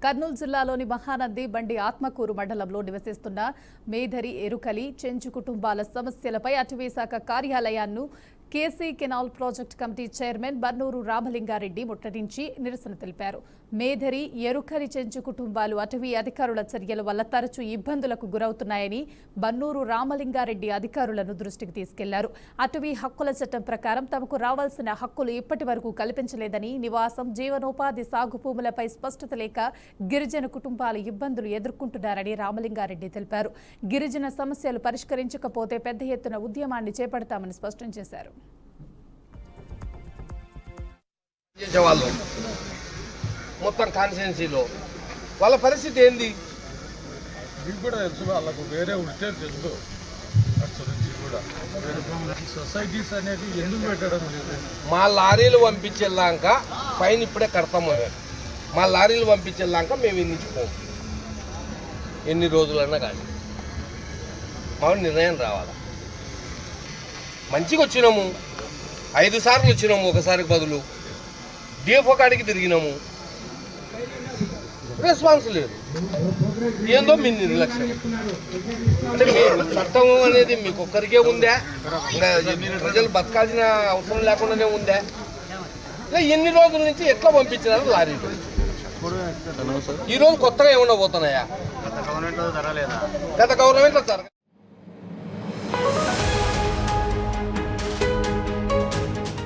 కర్నూలు జిల్లాలోని మహానంది బండి ఆత్మకూరు మండలంలో నివసిస్తున్న మేధరి ఎరుకలి చెంచు కుటుంబాల సమస్యలపై అటవీ శాఖ కార్యాలయాన్ని KC canal project committee chairman Bannuru Ramalingareddy ముట్టడించి నిరసన తెలిపారు. మేధరి ఎరుకలి చెంచు కుటుంబాలు అటవీ అధికారుల చర్యల వల్ల తరచూ ఇబ్బందులకు గురవుతున్నాయని బన్నూరు రామలింగారెడ్డి అధికారులను దృష్టికి తీసుకెళ్లారు. అటవీ హక్కుల చట్టం ప్రకారం తమకు రావాల్సిన హక్కులు ఇప్పటి వరకు కల్పించలేదని, నివాసం, జీవనోపాధి, సాగు భూములపై స్పష్టత లేక గిరిజన కుటుంబాలు ఇబ్బందులు ఎదుర్కొంటున్నారని రామలింగారెడ్డి తెలిపారు. గిరిజన సమస్యలు పరిష్కరించకపోతే పెద్ద ఎత్తున ఉద్యమాన్ని చేపడతామని స్పష్టం చేశారు. మొత్తం కాన్స్టిట్యున్సీలో వాళ్ళ పరిస్థితి ఏంది మీకు కూడా తెలుసు, వాళ్ళకు వేరే ఉంటే తెలుసు. కూడా సొసైటీస్ అనేది ఎందుకు పెట్టడం లేదు? మా లారీలు పంపించేలాక పైన ఇప్పుడే కడతాము. మా లారీలు పంపించేలాక మేము ఎన్నించుకోము. ఎన్ని రోజులన్నా కానీ మాకు నిర్ణయం రావాలా. మంచిగా వచ్చినాము, 5 సార్లు వచ్చినాము, ఒకసారికి బదులు డిఎఫ్ఓ కాడికి తిరిగినాము, రెస్పాన్స్ లేదు. ఏందో మీ నిర్లక్ష్యం. అంటే మీరు చట్టం అనేది మీకు ఒక్కరికే ఉందా? ఇంకా ప్రజలు బతకాల్సిన అవసరం లేకుండానే ఉందా? ఎన్ని రోజుల నుంచి ఎట్లా పంపించినారు లారీలు? ఈరోజు కొత్తగా ఏమన్నా పోతున్నాయా? గత గవర్నమెంట్లో జరగలేదు.